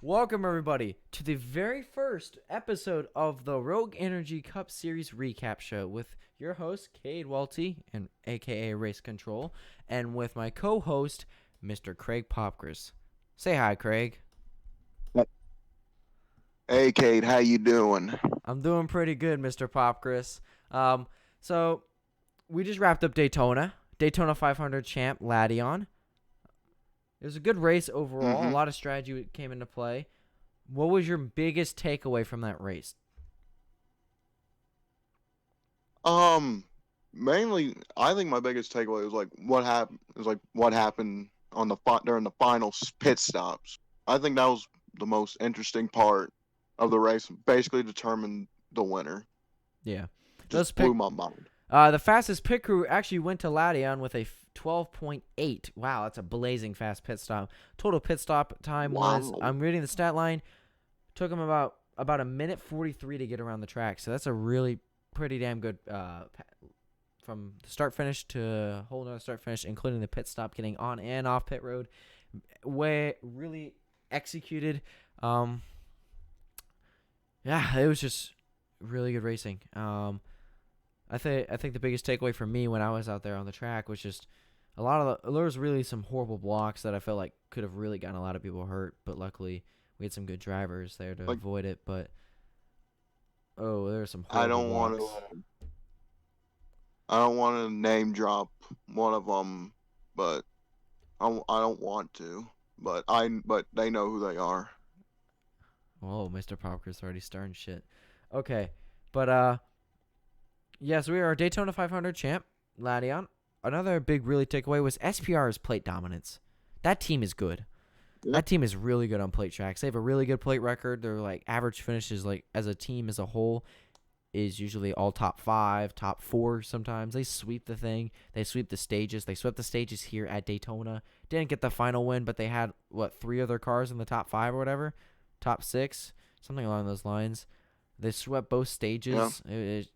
Welcome, everybody, to the very first episode of the Rogue Energy Cup Series recap show with your host, Cade Welty, and aka Race Control, and with my co-host, Mr. Craig Popkers. Say hi, Craig. Hey, Kate, how you doing? I'm doing pretty good, Mr. Popkers. So we just wrapped up Daytona 500 champ Ladion. It was a good race overall. A Mm-hmm. lot of strategy came into play. What was your biggest takeaway from that race? Um, Mainly, I think my biggest takeaway was what happened on during the final pit stops. I think that was the most interesting part of the race. Basically, determined the winner. Yeah, Just those blew pick. my mind. The fastest pit crew actually went to Latian with a 12.8. Wow, that's a blazing fast pit stop. Total pit stop time was, Wow. I'm reading the stat line, took him about a minute 43 to get around the track. So that's a really pretty damn good from start finish to whole nother start finish, including the pit stop, getting on and off pit road. Way really executed. Um, yeah, it was just really good racing. I think the biggest takeaway for me when I was out there on the track was just there was really some horrible blocks that I felt like could have really gotten a lot of people hurt, but luckily we had some good drivers there to Like avoid it. But there were some I horrible don't want blocks. to. I don't want to name drop one of them, but I don't want to. But they know who they are. Oh, Mr. Popker's already starting shit. Okay, but yes, we are a Daytona 500 champ, Ladion. Another big really takeaway was SPR's plate dominance. That team is good. Yeah. That team is really good on plate tracks. They have a really good plate record. Their like average finishes like as a team as a whole is usually all top 5, top 4 sometimes. They sweep the thing. They sweep the stages. They swept the stages here at Daytona. Didn't get the final win, but they had what 3 other cars in the top 5 or whatever, top 6, something along those lines. They swept both Yeah. stages.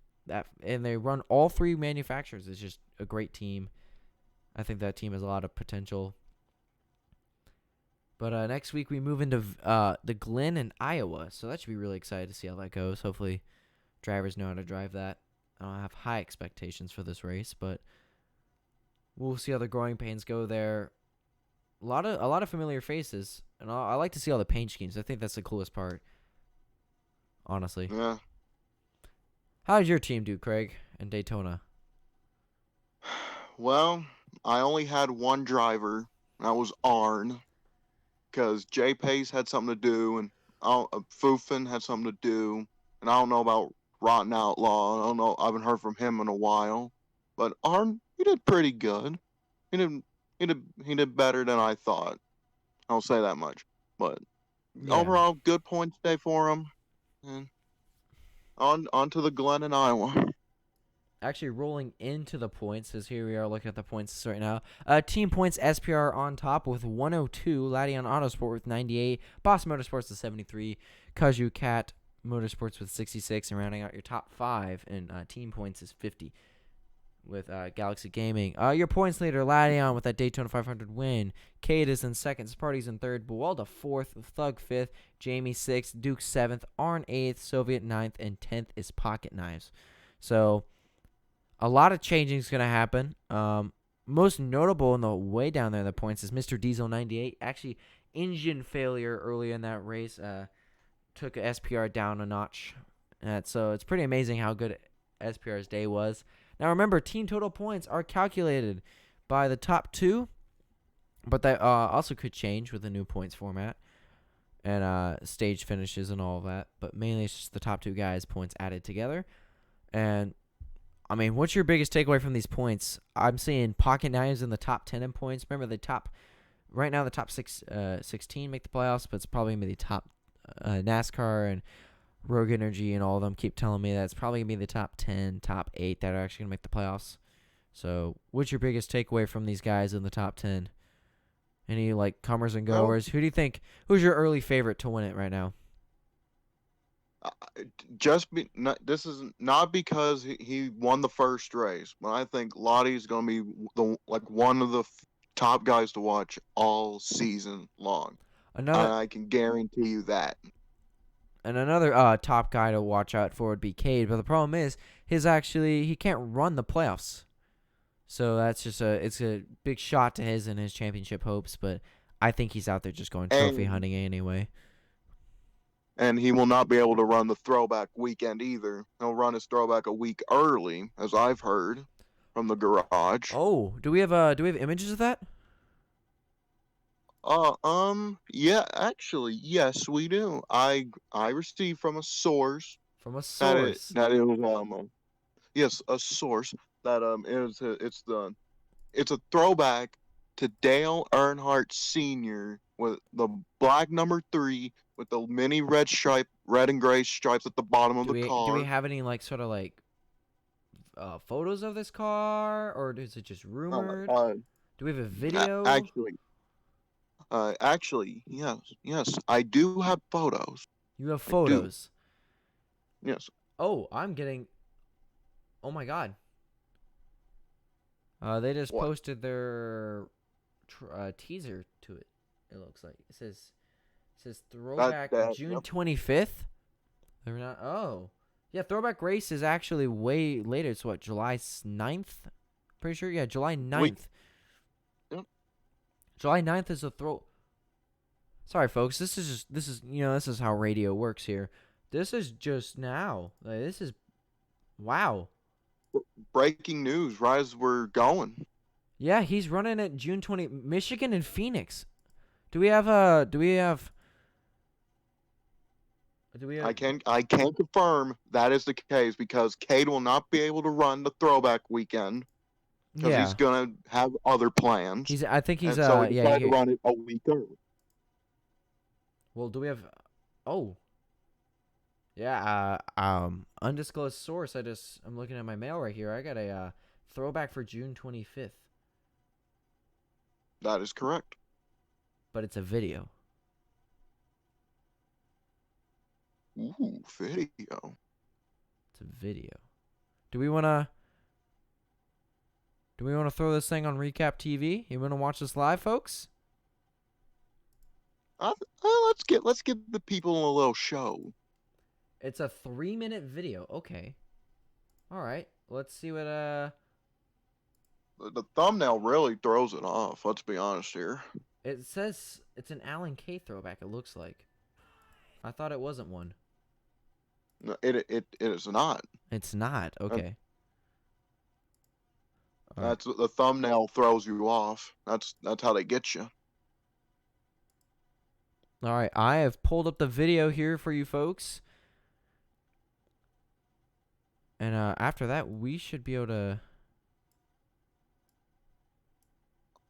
And they run all 3 manufacturers. It's just a great team. I think that team has a lot of potential. But next week we move into the Glen in Iowa, so that should be really excited to see how that goes. Hopefully, drivers know how to drive that. I don't have high expectations for this race, but we'll see how the growing pains go there. A lot of familiar faces, and I like to see all the paint schemes. I think that's the coolest part, honestly. Yeah. How did your team do, Craig, in Daytona? Well, I only had one driver, and that was Arn, because Jay Pace had something to do, and Foofin had something to do, and I don't know about Rotten Outlaw. I don't know. I haven't heard from him in a while, but Arn, he did pretty good. He did better than I thought. I'll say that much. But Yeah. overall, good points day for him. And on to the Glen in Iowa. Actually, rolling into the points, as here we are looking at the points right now. Team points SPR on top with 102, Ladion Autosport with 98, Boss Motorsports with 73, Kaju Cat Motorsports with 66, and rounding out your top 5 in team points is 50 with Galaxy Gaming. Your points leader, Ladion, with that Daytona 500 win. Cade is in second, Sparty's in third, Buwalda 4th, Thug 5th, Jamie 6th, Duke 7th, Arn 8th, Soviet 9th, and 10th is Pocket Knives. So a lot of changing is going to happen. Most notable in the way down there in the points is Mr. Diesel 98. Actually, engine failure early in that race took SPR down a notch. So it's pretty amazing how good SPR's day was. Now remember, team total points are calculated by the top 2, but that also could change with the new points format and stage finishes and all of that. But mainly it's just the top 2 guys' points added together. And I mean, what's your biggest takeaway from these points? I'm seeing Pocket Knives in the top 10 in points. Remember, right now the top 16 make the playoffs, but it's probably going to be the top NASCAR and Rogue Energy and all of them keep telling me that it's probably going to be the top 10, top 8 that are actually going to make the playoffs. So, what's your biggest takeaway from these guys in the top 10? Any, like, comers and Well, goers? Who do you think, who's your early favorite to win it right now? I- this is not because he won the first race, but I think Lottie's going to be one of the top guys to watch all season long. Another I can guarantee you that. and another top guy to watch out for would be Cade, but the problem is he can't run the playoffs. So that's just it's a big shot to his championship hopes, but I think he's out there just going trophy And hunting anyway. he will not be able to run the throwback weekend either. He'll run his throwback a week early, as I've heard from the garage. Oh, do we have images of that? Yeah, actually, yes, we do. I received from a source From a source. that it was yes, a source that it's a throwback to Dale Earnhardt Sr. with the black number 3 with the mini red and gray stripes at the bottom of the Do we car. have any like sort of like photos of this car, or is it just Uh, rumored? uh, Do we have a video? actually, yes, I do have photos. You have I do. photos. Yes. Oh, I'm getting. Oh my god. They just What? posted their teaser to it. It looks like it says throwback June Yep. 25th. They're not. Oh, yeah. Throwback race is actually way later. It's what, July 9th? Pretty sure. Yeah, July 9th. Yep. July 9th is a throw. Sorry, folks. This is how radio works here. This is just now. Like, this is wow. Breaking news, right as we're going. Yeah, he's running at June 20. Michigan and Phoenix. Do we have a? Do we have? Do we have? I can confirm that is the case because Cade will not be able to run the throwback weekend because he's Yeah. gonna have other plans, He's. I think he's. and so he Yeah. decided to run it a week early. Well, do we have? Oh. Yeah. Undisclosed source. I'm looking at my mail right here. I got a throwback for June 25th, That is correct. but it's a video. Ooh, video. It's a video. Do we wanna? Do we want to throw this thing on Recap TV? You want to watch this live, folks? Let's give the people a little show. It's a 3-minute video. Okay. All right. Let's see what The thumbnail really throws it off. Let's be honest here. it says. It's an Alan K throwback. It looks like. I thought it wasn't one. No, it is not. It's not. Okay. All right. That's the thumbnail throws you off. That's how they get you. All right. I have pulled up the video here for you folks. And after that, we should be able to.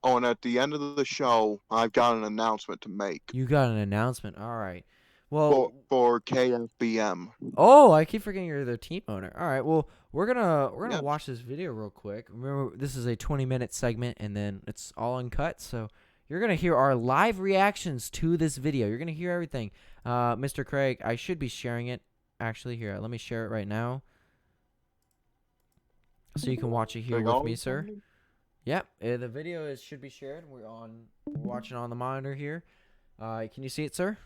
Oh, and at the end of the show, I've got an announcement to make You got an announcement. All right. Well. for KFBM. Oh, I keep forgetting you're the team owner. All right. Well, we're gonna Yep. watch this video real quick. Remember, this is a 20-minute segment, and then it's all uncut. So you're gonna hear our live reactions to this video. You're gonna hear everything. Mr. Craig, I should be sharing it. Actually, here, let me share it right now, so you can watch it here with me, sir. Yep, the video should be shared. We're watching on the monitor here. Can you see it, sir?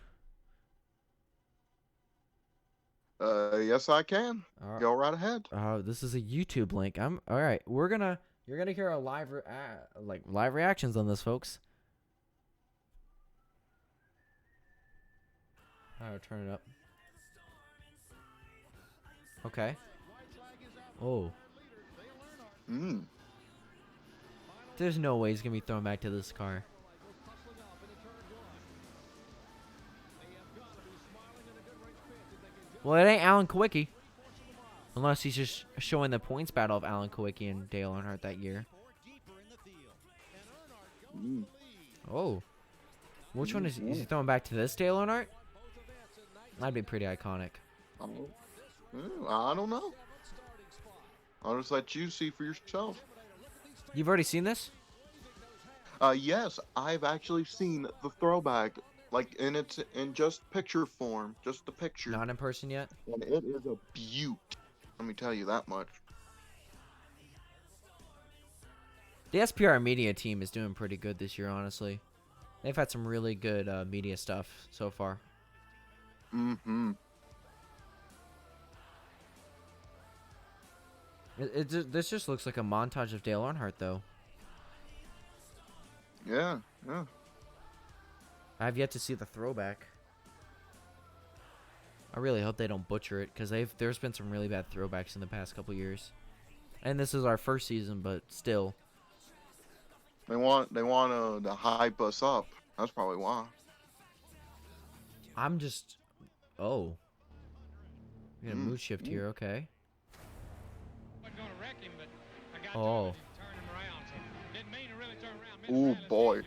Yes, I can. All right. Go right ahead. This is a YouTube link. All right. You're gonna hear our live reactions on this, folks. All right, turn it up. Okay. Oh, Mm. there's no way he's gonna be thrown back to this car. Well, it ain't Alan Kawicki. Unless he's just showing the points battle of Alan Kawicki and Dale Earnhardt that year. Mm. Oh. Which one is he throwing back to this Dale Earnhardt? That'd be pretty iconic. I don't know. I'll just let you see for yourself. You've already seen this? Yes, I've actually seen the throwback, like in just picture form, just the picture, Not in person yet? and it is a beaut. Let me tell you that much. The SPR media team is doing pretty good this year, honestly. They've had some really good media stuff so far. Mm-hmm. This just looks like a montage of Dale Earnhardt, though. Yeah, yeah. I've yet to see the throwback. I really hope they don't butcher it, because there's been some really bad throwbacks in the past couple years. And this is our first season, but still. They want to hype us up. That's probably why. I'm just... Oh. We got a mood shift here, okay. Oh. Ooh, boy.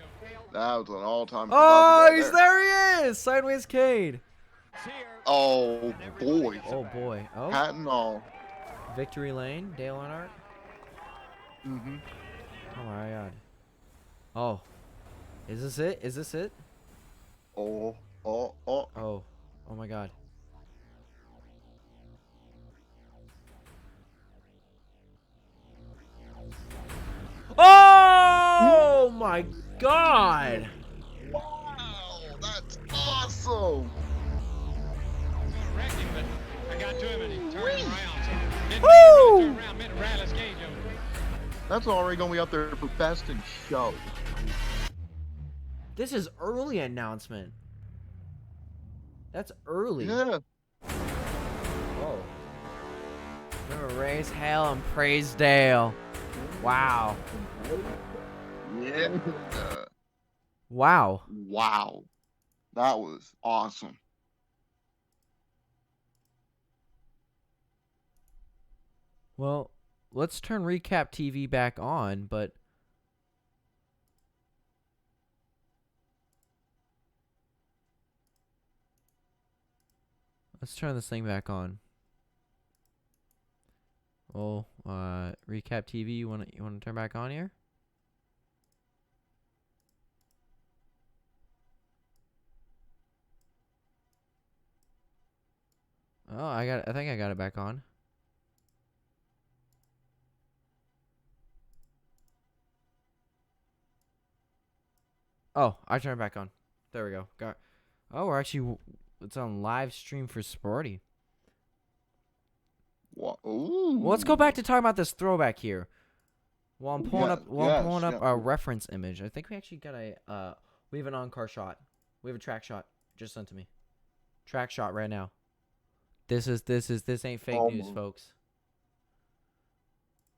That was an all-time Oh, classic right there he is! Sideways Cade. Oh, boy. Oh, boy. Oh. Hat and all. Victory Lane, Dale Earnhardt. Mm-hmm. Oh, my God. Oh. Is this it? Is this it? Oh. Oh. Oh, my God. Oh, my God. Wow, that's awesome. I got to him and he turned around. Woo! That's already going to be up there for best in show. This is early announcement. That's early. Yeah. Oh. Remember, raise hail and praise Dale. Wow. Yeah. Wow. Wow. That was awesome. Well, let's turn Recap TV back on, but let's turn this thing back on. Oh, Recap TV, you want to turn back on here? Oh, I think I got it back on. Oh, I turned it back on. There we go. Oh, we're actually it's on live stream for Sporty. Ooh. Well, let's go back to talking about this throwback here. While I'm pulling up a yeah. reference image. I think we actually got we have an on-car shot. We have a track shot just sent to me. Track shot right now. This ain't fake news, folks.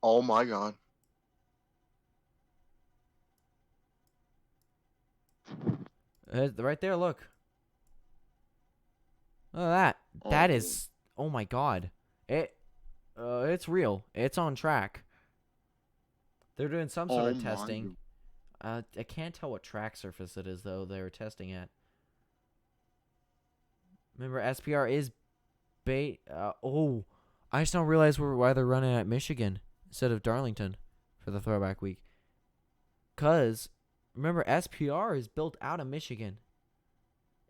Oh my God. Right there, look. Look at that. That is, oh my God. It's real. It's on track. They're doing some sort of testing. I can't tell what track surface it is, though, they were testing at. Remember, SPR is oh, I just don't realize why they're running at Michigan instead of Darlington for the throwback week. Because, remember, SPR is built out of Michigan.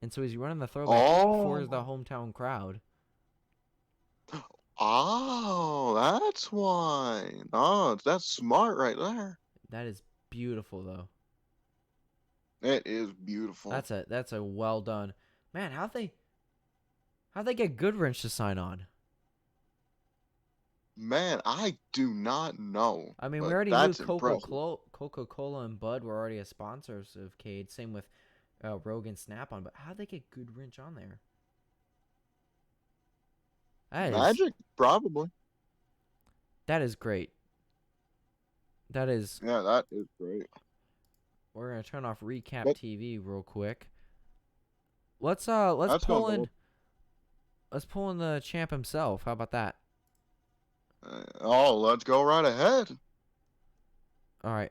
And so he's running the throwback for the hometown crowd. Oh, that's why. Oh, that's smart right there. That is beautiful, though. It is beautiful. That's a well done. Man, how'd they get Goodwrench to sign on? Man, I do not know. I mean, we already knew Coca-Cola and Bud were already sponsors of Cade. Same with Rogan Snap-on. But how'd they get Goodwrench on there? Magic, probably. That is great. Yeah, that is great. We're gonna turn off Recap TV real quick. Let's pull in the champ himself. How about that? Let's go right ahead. All right.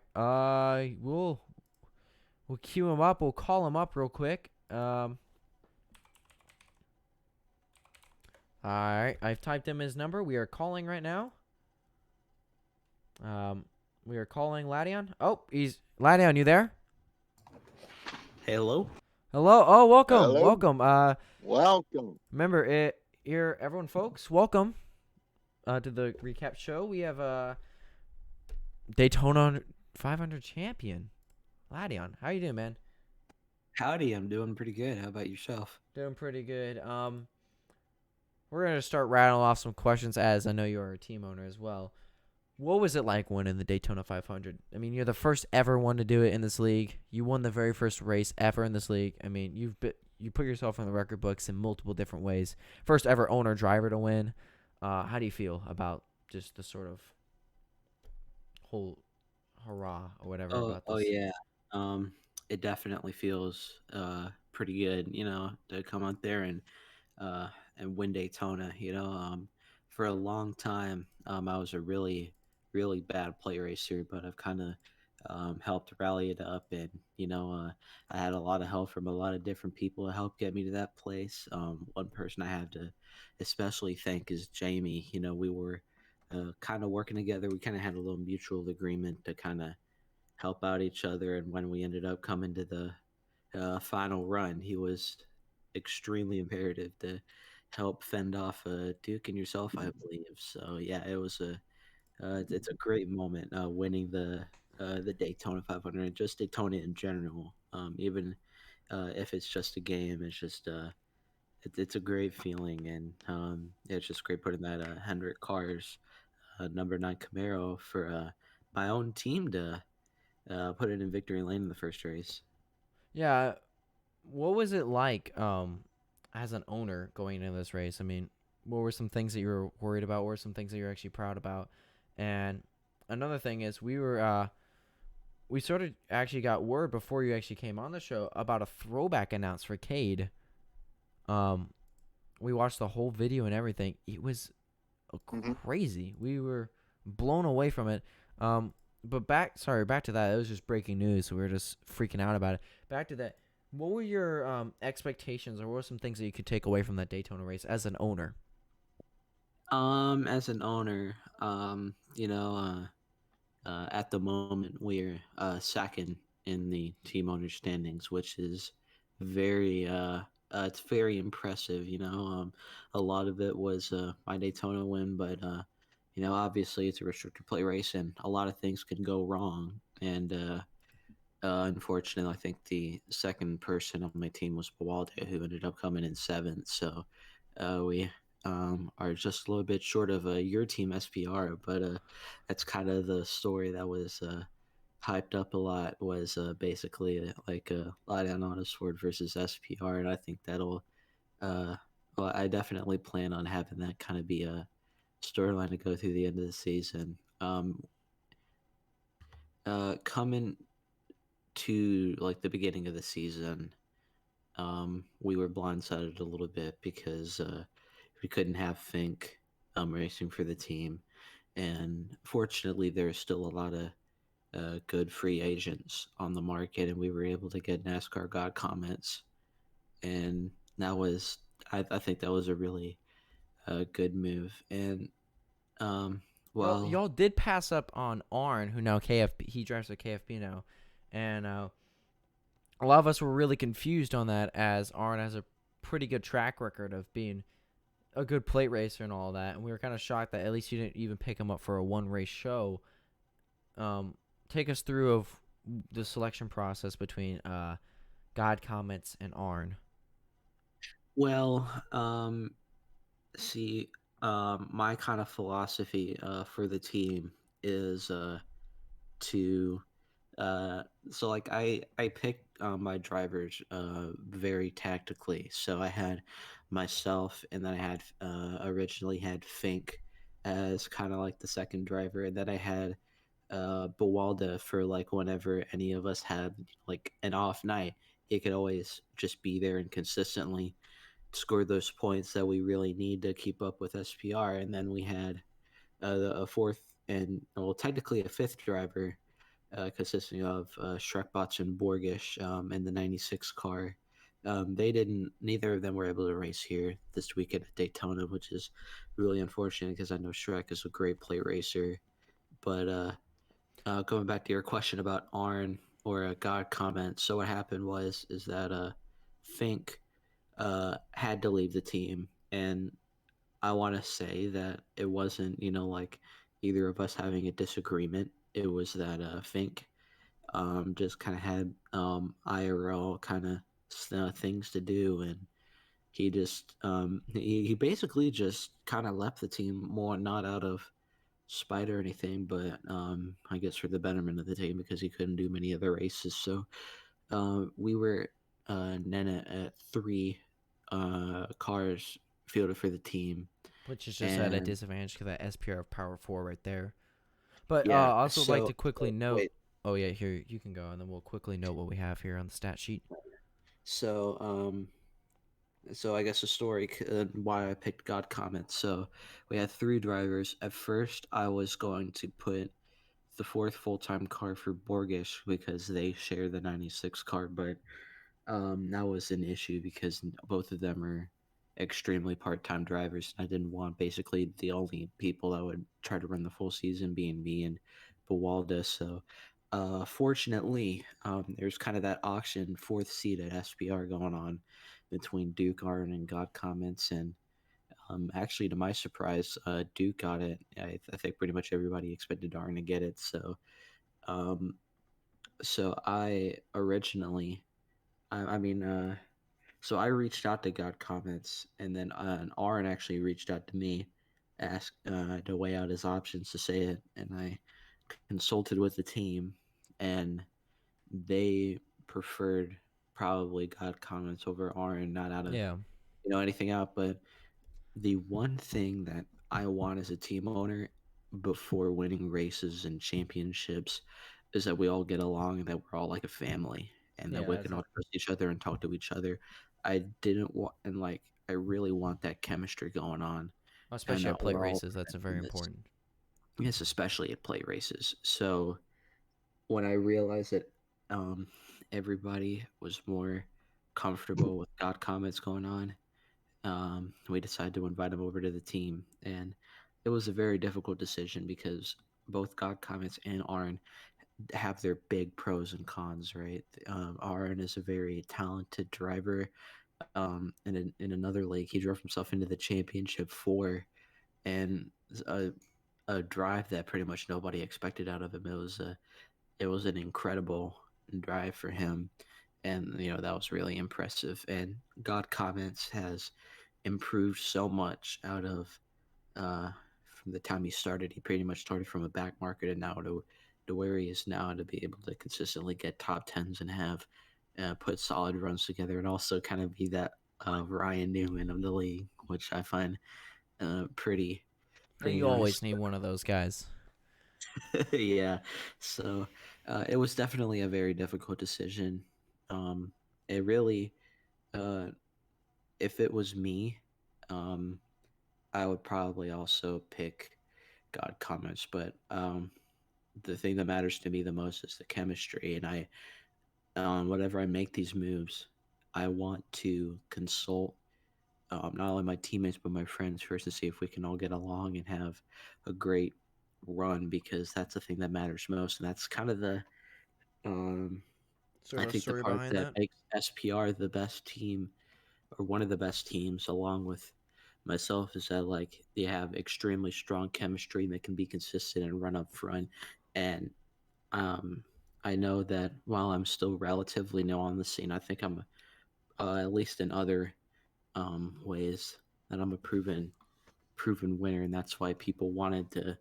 We'll queue him up. We'll call him up real quick. All right. I've typed in his number. We are calling right now. We are calling Ladion. Oh, Ladion. You there? Hello. Hello. Oh, welcome. Hello. Welcome. Welcome. Remember here, everyone, folks. Welcome. To the recap show. We have Daytona 500 champion, Ladion. How you doing, man? Howdy, I'm doing pretty good. How about yourself? Doing pretty good. We're gonna start rattling off some questions as I know you're a team owner as well. What was it like winning the Daytona 500? I mean, you're the first ever one to do it in this league. You won the very first race ever in this league. I mean, you put yourself in the record books in multiple different ways. First ever owner driver to win. How do you feel about just the sort of whole hurrah or whatever Oh, about oh this? yeah. Um, it definitely feels pretty good, to come out there uh and win Daytona. For a long time, I was a really bad play racer, but I've kind of helped rally it up, and I had a lot of help from a lot of different people to help get me to that place. One person I have to especially thank is Jamie. We were kind of working together. We kind of had a little mutual agreement to kind of help out each other. And when we ended up coming to the final run, he was extremely imperative to help fend off Duke and yourself, I believe. So yeah, it's a great moment winning the Daytona 500, and just Daytona in general. Even if it's just a game, it's a great feeling, and it's just great putting that Hendrick Cars number 9 Camaro for my own team to put it in victory lane in the first race. Yeah, what was it like as an owner going into this race? I mean, what were some things that you were worried about? What were some things that you're actually proud about? And another thing is we sort of actually got word before you actually came on the show about a throwback announce for Cade. Um we watched the whole video and everything. It was Hmm. crazy. We were blown away from it. But back to that. It was just breaking news, so we were just freaking out about it. Back to that. What were your expectations, or what were some things that you could take away from that Daytona race as an owner? As an owner, at the moment we're second in the team owner standings, which is very it's very impressive. A lot of it was my Daytona win, but obviously it's a restricted play race, and a lot of things can go wrong. And unfortunately, I think the second person on my team was Bawalde, who ended up coming in seventh. So we are just a little bit short of your team SPR, but that's kind of the story that was hyped up a lot. Was basically like a lie down on a sword versus SPR, and I think that'll. Uh, well, I definitely plan on having that kind of be a storyline to go through the end of the season. Coming to like the beginning of the season, we were blindsided a little bit because we couldn't have Fink racing for the team, and fortunately, there's still a lot of good free agents on the market, and we were able to get NASCAR God comments, and that was I think that was a really good move, and um, well, Y'all did pass up on Arn, who now KFP. He drives a KFP now, and a lot of us were really confused on that, as Arn has a pretty good track record of being a good plate racer and all that, and we were kind of shocked that at least you didn't even pick him up for a one race show. Um, Take us through of the selection process between God Comments and Arn. well, see, my kind of philosophy for the team is to so like I picked my drivers very tactically. So I had myself, and then I had originally had Fink as kind of like the second driver, and then I had Bawalda for like whenever any of us had like an off night, he could always just be there and consistently score those points that we really need to keep up with SPR. And then we had a fourth, and well, technically a fifth driver, consisting of Shrekbots and Borgish, in the 96 car. Neither of them were able to race here this weekend at Daytona, which is really unfortunate because I know Shrek is a great play racer. But going back to your question about Arn or a God comment, so what happened is that Fink had to leave the team, and I want to say that it wasn't like either of us having a disagreement. It was that Fink just kind of had IRL kind of things to do, and he just he basically just kind of left the team more not out of spite or anything, but I guess for the betterment of the team because he couldn't do many other races. So we were then at three cars fielded for the team, Which is just at a and disadvantage because that SPR of Power 4 right there. But yeah. I also would like So to quickly note. wait, Oh yeah, here you can go, and then we'll quickly note what we have here on the stat sheet. so so I guess the story why I picked God Comment. So we had three drivers. At first, I was going to put the fourth full-time car for Borgish because they share the 96 car, but that was an issue because both of them are extremely part-time drivers. I didn't want basically the only people that would try to run the full season being me and Bawalda. So fortunately, there's kind of that auction fourth seat at SPR going on between Duke, Arn, and God Comments. And actually, to my surprise, Duke got it. I think pretty much everybody expected Arn to get it. Um, so I originally, I mean, so I reached out to God Comments, and then Arn actually reached out to me, asked to weigh out his options to say it, and I consulted with the team, and they preferred probably God Comments over Arn, not out of Yeah, anything out, but the one thing that I want as a team owner before winning races and championships is that we all get along and that we're all like a family and that yeah, we can all trust each other and talk to each other. I didn't want, and like, I really want that chemistry going on and especially at that plate we're all races. That's very in this. important. Yes, especially at plate races. So when I realized that um, everybody was more comfortable with God comments going on, we decided to invite him over to the team, and it was a very difficult decision because both God Comments and Arn have their big pros and cons, right? Arn is a very talented driver. In another league, he drove himself into the championship four, and a, a drive that pretty much nobody expected out of him. It was an incredible drive for him, and that was really impressive. And God Comments has improved so much out of uh, from the time he started. He pretty much started from a back market and now to where he is now to be able to consistently get top tens and have put solid runs together and also kind of be that Ryan Newman of the league, which I find pretty And pretty you nice. always need one of those guys. Yeah, so it was definitely a very difficult decision. It really, uh, if it was me, um, I would probably also pick God Comments, but the thing that matters to me the most is the chemistry, and whenever I make these moves, I want to consult not only my teammates but my friends first to see if we can all get along and have a great run because that's the thing that matters most, and that's kind of the um, Sort I of think the story part behind that that. makes SPR the best team or one of the best teams along with myself is that like they have extremely strong chemistry and they can be consistent and run up front. And um, I know that while I'm still relatively new on the scene, I think I'm at least in other ways that I'm a proven winner, and that's why people wanted to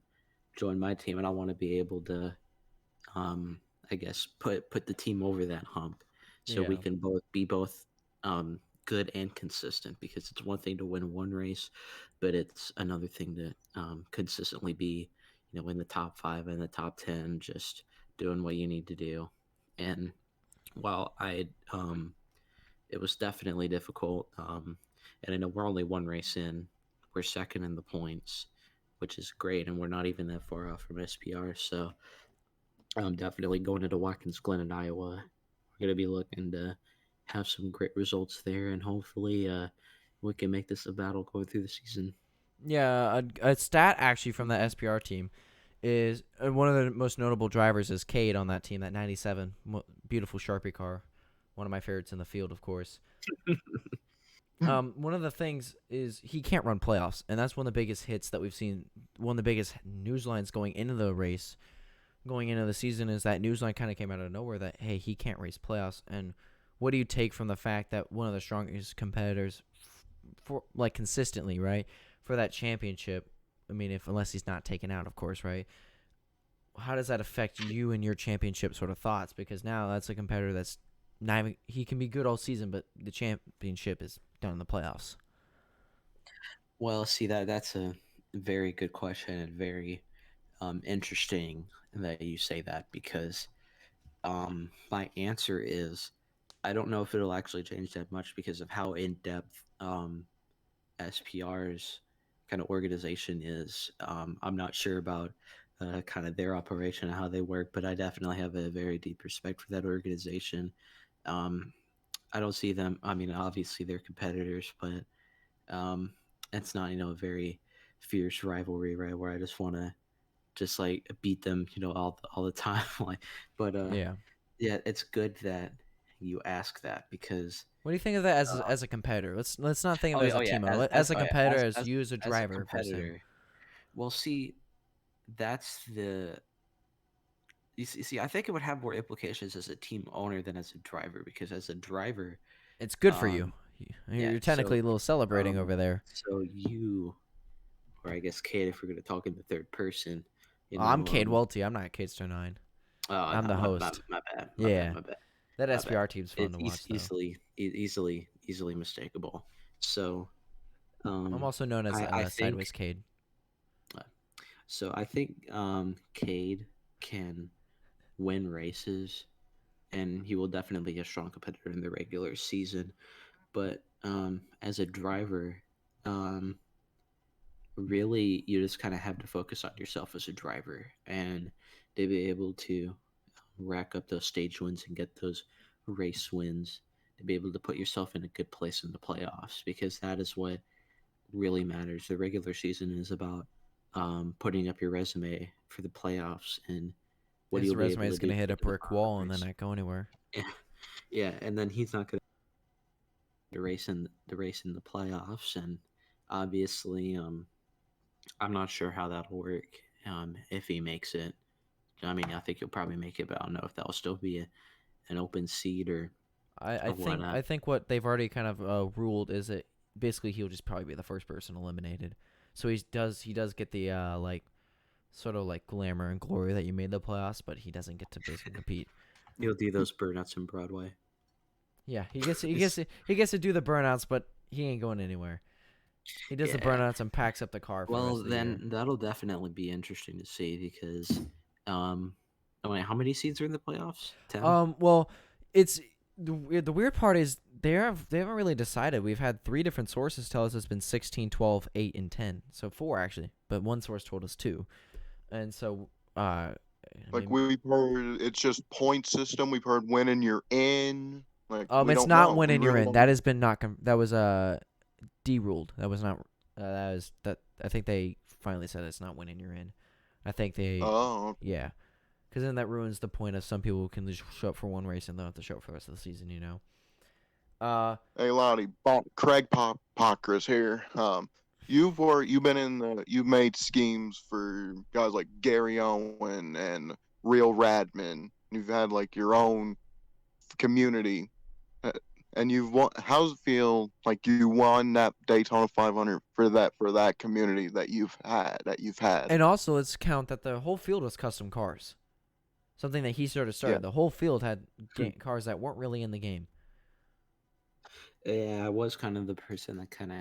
join my team, and I want to be able to um, I guess put the team over that hump, so we Yeah. can both be both good and consistent. Because it's one thing to win one race, but it's another thing to consistently be, in the top five and the top 10, just doing what you need to do. And while it was definitely difficult, and I know we're only one race in, we're second in the points, which is great, and we're not even that far off from SPR. So definitely going into Watkins Glen in Iowa. We're going to be looking to have some great results there, and hopefully we can make this a battle going through the season. Yeah, a stat actually from the SPR team is one of the most notable drivers is Cade on that team, that 97 beautiful Sharpie car, one of my favorites in the field, of course. One of the things is he can't run playoffs, and that's one of the biggest hits that we've seen. One of the biggest news lines going into the race, going into the season, is that news line kind of came out of nowhere that hey, he can't race playoffs, and what do you take from the fact that one of the strongest competitors for like consistently, right, for that championship? I mean, if unless he's not taken out, of course, right? How does that affect you and your championship sort of thoughts? Because now that's a competitor that's not even, he can be good all season, but the championship is done in the playoffs. Well, see that's a very good question and very interesting that you say that because my answer is I don't know if it'll actually change that much because of how in depth SPR's kind of organization is. I'm not sure about kind of their operation and how they work, but I definitely have a very deep respect for that organization. Um, I don't see them. I mean, obviously they're competitors, but it's not a very fierce rivalry, right? Where I just want to just like beat them, all the time. Like, but Yeah. yeah, it's good that you ask that because What do you think of that as a competitor? Let's not think of it as a oh yeah, team owner. As a oh, yeah, competitor, as you as a as a driver person. competitor. Well, see, that's the you see. I think it would have more implications as a team owner than as a driver because as a driver, It's good for you. um, yeah. You're technically a little celebrating over there. So you, or I guess Kate, if we're gonna talk in the third person, you Oh, I'm know, Cade Welty. I'm not Cade Star 9. oh I'm no, the host. my bad, Yeah. my bad, That my bad. SPR team's fun It's to watch, though. easily mistakable. So, I'm um, also known as I Sideways think Cade. Cade can win races, and he will definitely be a strong competitor in the regular season. But as a driver, um, really, you just kind of have to focus on yourself as a driver and to be able to rack up those stage wins and get those race wins to be able to put yourself in a good place in the playoffs because that is what really matters. The regular season is about putting up your resume for the playoffs and what His you'll be resume able is to going do to hit a to the brick wall and then race. not go anywhere. Yeah, yeah, and then he's not going to race in the playoffs, and obviously, I'm not sure how that'll work if he makes it. I mean, I think he'll probably make it, but I don't know if that'll still be an open seat I or think whatnot. I think what they've already kind of ruled is that basically he'll just probably be the first person eliminated. So he does get the like sort of like glamour and glory that you made the playoffs, but he doesn't get to basically compete. He'll do those burnouts in Broadway. Yeah, he gets to do the burnouts, but he ain't going anywhere. He does the Yeah. burnouts and packs up the car for the Well, rest of the year. then that'll definitely be interesting to see because, um, oh wait, how many seeds are in the playoffs? 10. Well, it's the weird part is they haven't really decided. We've had three different sources tell us it's been 16, 12, 8, and 10. So four actually, but one source told us two. And so I Like mean, we've heard, it's just point system. We've heard winning you're in. Like we it's don't not know. We winning you're really in. don't That know. has been not that was deruled. That was not that was that I think they finally said it's not winning you're in. I think they Oh, okay. yeah. Because then that ruins the point of some people who can just show up for one race and don't have to show up for the rest of the season, you know. Hey Lottie, Craig Pockris here. You've been in you've made schemes for guys like Gary Owen and Real Radman. You've had like your own community, uh, and you've won. How's it feel like you won that Daytona 500 for that community that you've had? And also, let's count that the whole field was custom cars. Something that he sort of Yeah. started. The whole field had cars that weren't really in the game. Yeah, I was kind of the person that kind of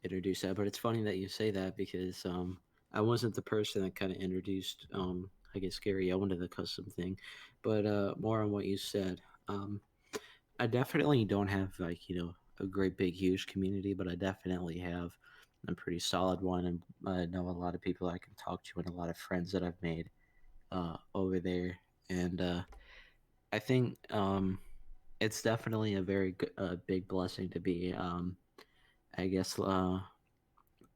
introduced that, but it's funny that you say that because I wasn't the person that kind of introduced I guess Gary Owen to the custom thing, but more on what you said. I definitely don't have like a great big huge community, but I definitely have a pretty solid one, and I know a lot of people I can talk to and a lot of friends that I've made over there, and I think it's definitely a very big blessing to be, I guess,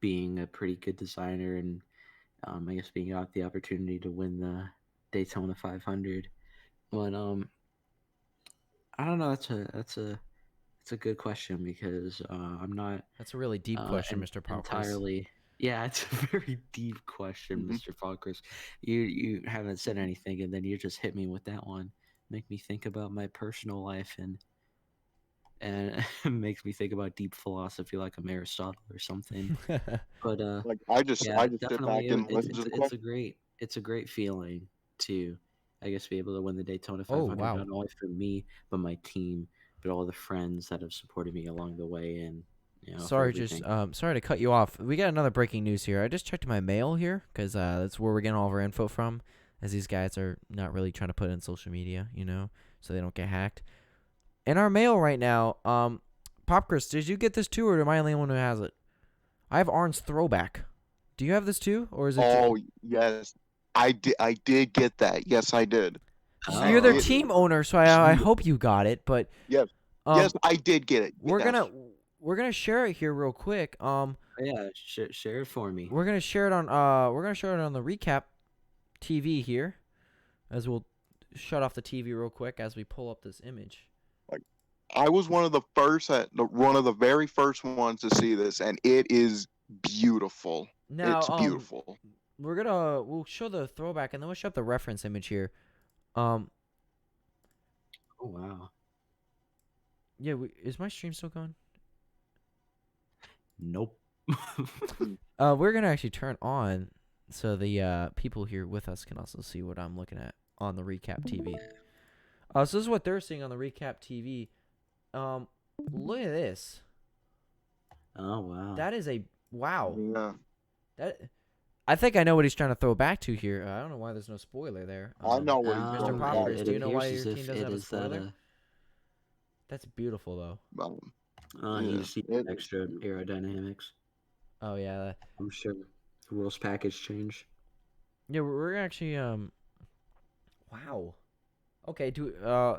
being a pretty good designer and I guess being out the opportunity to win the Daytona 500. But I don't know. That's a good question because I'm not That's a really deep question, Mr. Palkris. entirely. Yeah, it's a very deep question, Mhm. Mr. Falkers. You haven't said anything, and then you just hit me with that one. Make me think about my personal life and and it makes me think about deep philosophy like I'm Aristotle or something. But Like I just yeah, sit definitely, back and it's listen to the it's question. a great feeling to, I guess, be able to win the Daytona Oh 500, wow. not only for me but my team, but all the friends that have supported me along the way, and for everything. Sorry to cut you off. We got another breaking news here. I just checked my mail here because that's where we're getting all of our info from, as these guys are not really trying to put it in social media, so they don't get hacked. In our mail right now, Pop Chris, did you get this too, or am I the only one who has it? I have Arn's throwback. Do you have this too, or is it? Oh yes, I did get that. Yes, I did. You're And their Oh, it team owner, so is I beautiful. hope you got it. But Yes, yes, um, I did get it. we're Yes. gonna we're gonna share it here real quick. yeah, share it for me. We're gonna share it on the recap TV here, as we'll shut off the TV real quick as we pull up this image. Like I was one of the one of the very first ones to see this, and it is beautiful. Now, It's beautiful. we'll show the throwback and then we'll show up the reference image here. Um, Oh wow. yeah, is my stream still going? Nope. We're gonna actually turn on so the people here with us can also see what I'm looking at on the recap TV. So this is what they're seeing on the recap TV. Look at this. Oh wow. That is a wow. Yeah. That I think I know what he's trying to throw back to here. I don't know why there's no spoiler there. I know what he's Mr. throwing Poppers, back do you to. know why appears your as team if doesn't it have a is that spoiler? That's beautiful though. you Yeah, just see it is extra beautiful. aerodynamics. Oh yeah, I'm sure. Rules package change. yeah. We're actually wow. Okay,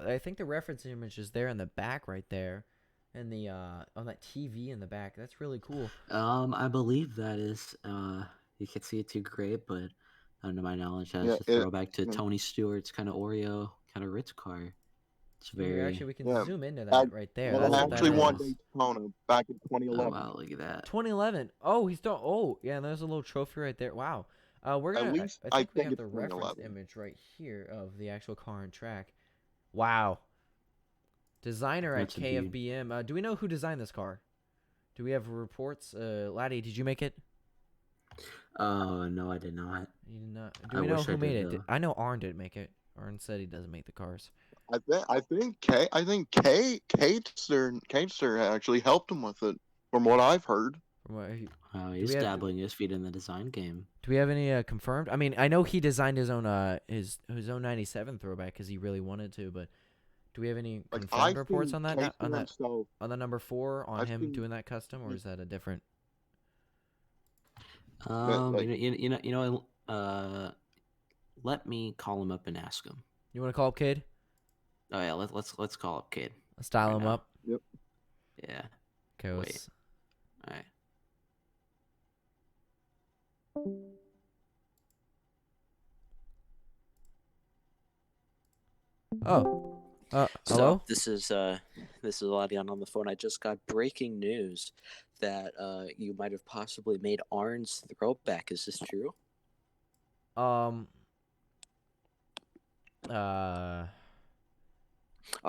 I think the reference image is there in the back right there, and the on that TV in the back. That's really cool. I believe that is. You can see it too great, but under my knowledge, Yeah, that's a it. throwback to Tony Stewart's kind of Oreo, kind of Ritz car. It's Here, actually, very. we can Yeah, zoom into I, that right there. and That's I what Oh, that actually won is. Daytona back in oh 2011. wow! Look at that. 2011. Oh, he's done. Oh, yeah. And there's a little trophy right there. Wow. We're At gonna. least I I think we think have it's the reference 2011. image right here of the actual car and track. Wow. Designer at That's a beaut. KFBM. Do we know who designed this car? Do we have reports? Laddie, did you make it? Oh no, I did not. You did not. Do I we know wish I who made did it? though. I know Arn didn't make it. Arn said he doesn't make the cars. Katester actually helped him with it, from what I've heard. From what do He's we have? dabbling his feet in the design game. Do we have any confirmed? I mean, I know he designed his own his own '97 throwback because he really wanted to. But do we have any Like confirmed I've reports seen on that? Kaster himself. On the number 4 on I've him seen doing that custom, or is that a different? that, like Let me call him up and ask him. You want to call up Cade? Oh yeah, let's call up Kid. Let's dial Right him now. up. Yep. Yeah. Okay. Wait. All right. Oh. So Hello. this is Ladian on the phone. I just got breaking news that you might have possibly made Arn's throwback. Is this true? Um. All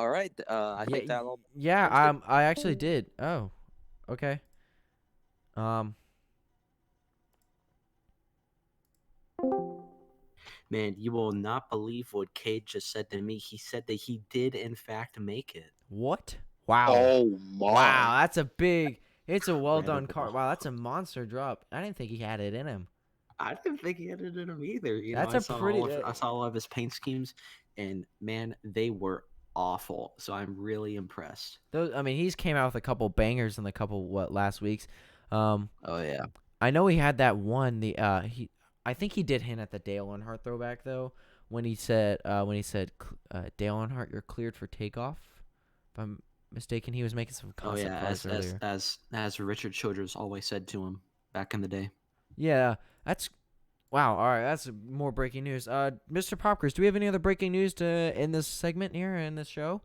right. I think that'll. Yeah. I actually did. Oh. Okay. Man, you will not believe what Cade just said to me. He said that he did in fact make it. What? Wow. Oh my! Wow. That's a big. It's a well done car. Incredible. Wow. That's a monster drop. I didn't think he had it in him. I didn't think he had it in him either. That's I a saw pretty. I saw all of his paint schemes, and man, they were awful. So I'm really impressed. Those. I mean, he's came out with a couple bangers in the couple last weeks. Oh yeah. I know he had that one. I think he did hint at the Dale Earnhardt throwback though, when he said Dale Earnhardt, you're cleared for takeoff. If I'm mistaken, he was making some Oh concept yeah. cars earlier. As Richard Childress always said to him back in the day. Yeah, that's wow. All right, that's more breaking news. Mr. Popkers, do we have any other breaking news to in this segment here in this show?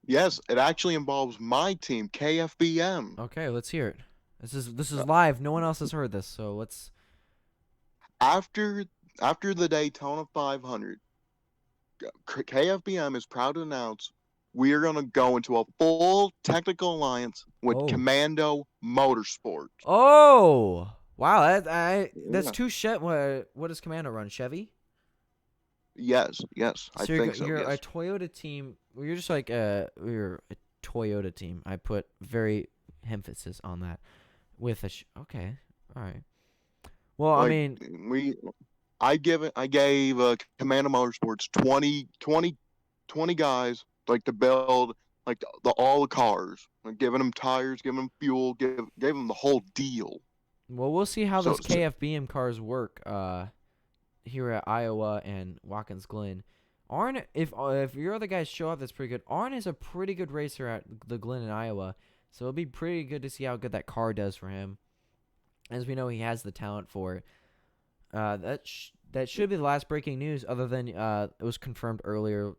Yes, it actually involves my team, KFBM. Okay, let's hear it. This is live. No one else has heard this, so let's. After the Daytona 500, KFBM is proud to announce we are gonna go into a full technical alliance with Oh. Commando Motorsports. Oh, wow. That's Yeah. two What does Commando run? Chevy? Yes, I So think so. you're a Yes. Toyota team. Well, you're just like you're a Toyota team. I put very emphasis on that with okay. All right. Well, I Like mean, I gave Commando Motorsports 20 guys like to build like all the cars, like giving them tires, giving them fuel, gave them the whole deal. well, we'll see how So, those KFBM cars work here at Iowa and Watkins Glen. Arn, if your other guys show up, that's pretty good. Arn is a pretty good racer at the Glen in Iowa, so it'll be pretty good to see how good that car does for him. As we know, he has the talent for it. That should be the last breaking news. Other than it was confirmed earlier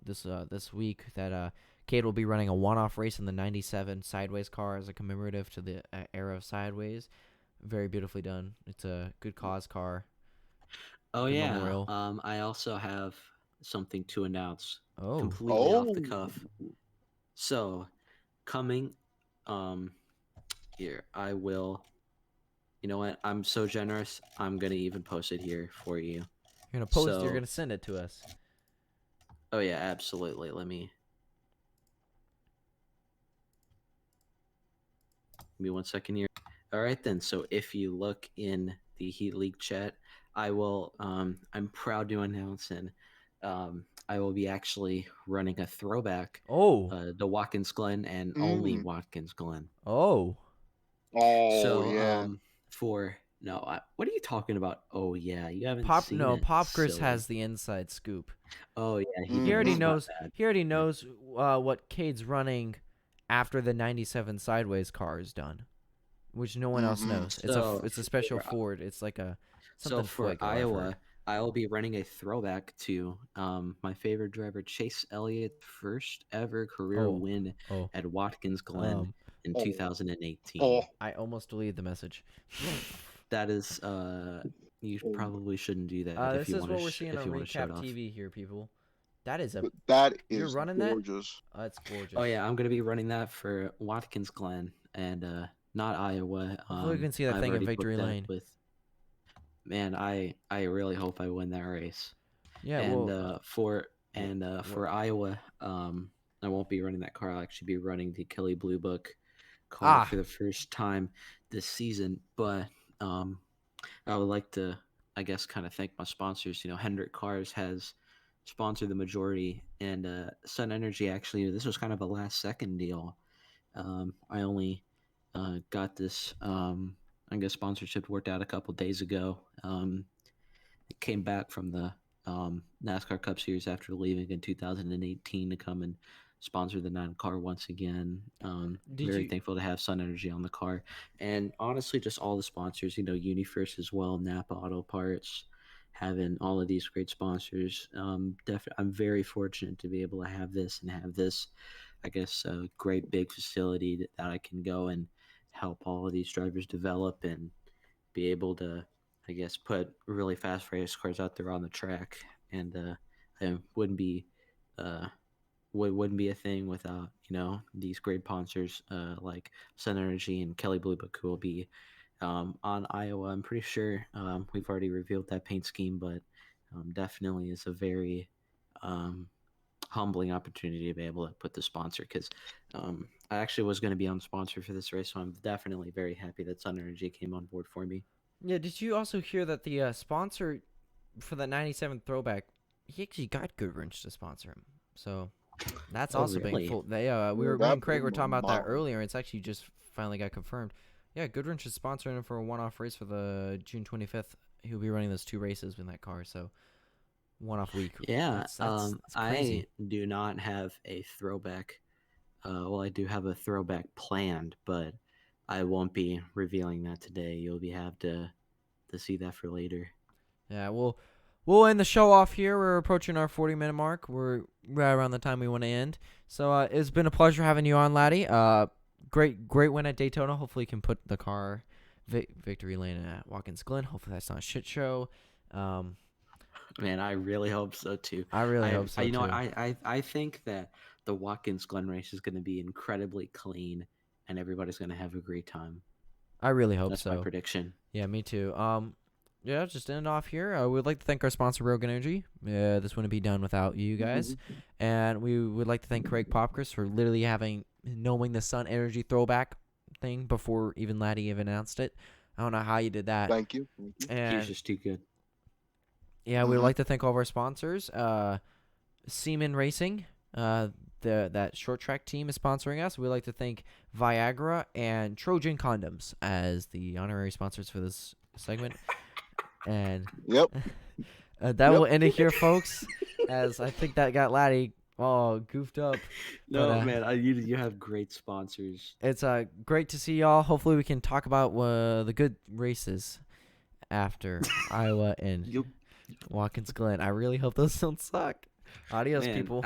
this week that Cade will be running a one-off race in the '97 Sideways car as a commemorative to the era of Sideways. Very beautifully done. It's a good cause car. Oh Good yeah. memorial. I also have something to announce Oh, completely off the cuff. So, coming here, I will. You know what? I'm so generous. I'm gonna even post it here for you. you're gonna post. So- You're gonna send it to us. Oh yeah, absolutely. Let me. Give me 1 second here. All right then. So if you look in the Heat League chat, I will. I'm proud to announce and I will be actually running a throwback. Oh, The Watkins Glen and only Watkins Glen. oh. Oh yeah. For no, what are you talking about? Oh yeah, you haven't seen it. Pop Chris silly. has the inside scoop. Oh yeah, He He already Mhm. knows. He already knows what Cade's running after the '97 Sideways car is done, which no one else Mhm. knows. So, It's a special for- Ford. It's like a So something for Fuego, I've heard. Iowa, I will be running a throwback to my favorite driver, Chase Elliott's first ever career Oh, win oh. at Watkins Glen in Oh. 2018. Oh. I almost deleted the message. That is, you probably shouldn't do that if This you is want what to we're seeing if on you want to show it Recap off. TV here, people. That is a. But that You're is running that? gorgeous. It's gorgeous. Oh yeah, I'm gonna be running that for Watkins Glen and not Iowa. Hopefully we can see that I've thing in already booked Victory that Lane. with. Man, I really hope I win that race. Yeah. And Well. for Iowa, I won't be running that car. I'll actually be running the Kelly Blue Book car Ah. for the first time this season. But I would like to, I guess, kind of thank my sponsors. You know, Hendrick Cars has sponsored the majority, and Sun Energy actually. This was kind of a last second deal. I only got this. I guess sponsorship worked out a couple days ago. It came back from the NASCAR Cup Series after leaving in 2018 to come and sponsor the 9 car once again. Very thankful to have Sun Energy on the car, and honestly, just all the sponsors. You know, UniFirst as well, Napa Auto Parts, having all of these great sponsors. I'm very fortunate to be able to have this and have this, I guess, a great big facility that I can go and help all of these drivers develop and be able to, I guess, put really fast race cars out there on the track, and it wouldn't be wouldn't be a thing without these great sponsors like Sun Energy and Kelly Blue Book, who will be on Iowa. I'm pretty sure we've already revealed that paint scheme, but definitely is a very humbling opportunity to be able to put the sponsor, because I actually was going to be on sponsor for this race, so I'm definitely very happy that Sun Energy came on board for me. Yeah. Did you also hear that the sponsor for the '97 throwback, he actually got Goodwrench to sponsor him? So that's also really? being full. Me and That Craig were blew talking my about that mind. earlier. It's actually just finally got confirmed. Yeah, Goodwrench is sponsoring him for a one-off race for the June 25th. He'll be running those 2 races in that car. So one-off week. Yeah, That's crazy. I do not have a throwback. Well, I do have a throwback planned, but I won't be revealing that today. You'll have to see that for later. Yeah, we'll end the show off here. We're approaching our 40-minute mark. We're right around the time we want to end. So it's been a pleasure having you on, Laddie. Great win at Daytona. Hopefully you can put the car victory lane at Watkins Glen. Hopefully that's not a shit show. Man, I really hope so too. I really hope so You know, too. I think that the Watkins Glen race is going to be incredibly clean, and everybody's going to have a great time. I really hope That's so. my prediction. Yeah, me too. Yeah, just end off here. We'd like to thank our sponsor, Rogue Energy. This wouldn't be done without you guys. And we would like to thank Craig Popkris for literally knowing the Sun Energy throwback thing before even Laddie even announced it. I don't know how you did that. Thank you. And He's just too good. yeah, we'd like to thank all of our sponsors. Seaman Racing, that short track team is sponsoring us. We'd like to thank Viagra and Trojan Condoms as the honorary sponsors for this segment. And Yep. that will end it here, folks, as I think that got Laddie all goofed up. No, But, man, you have great sponsors. It's great to see y'all. Hopefully we can talk about the good races after Iowa and Watkins Glen. I really hope those don't suck. Adios, Man, people.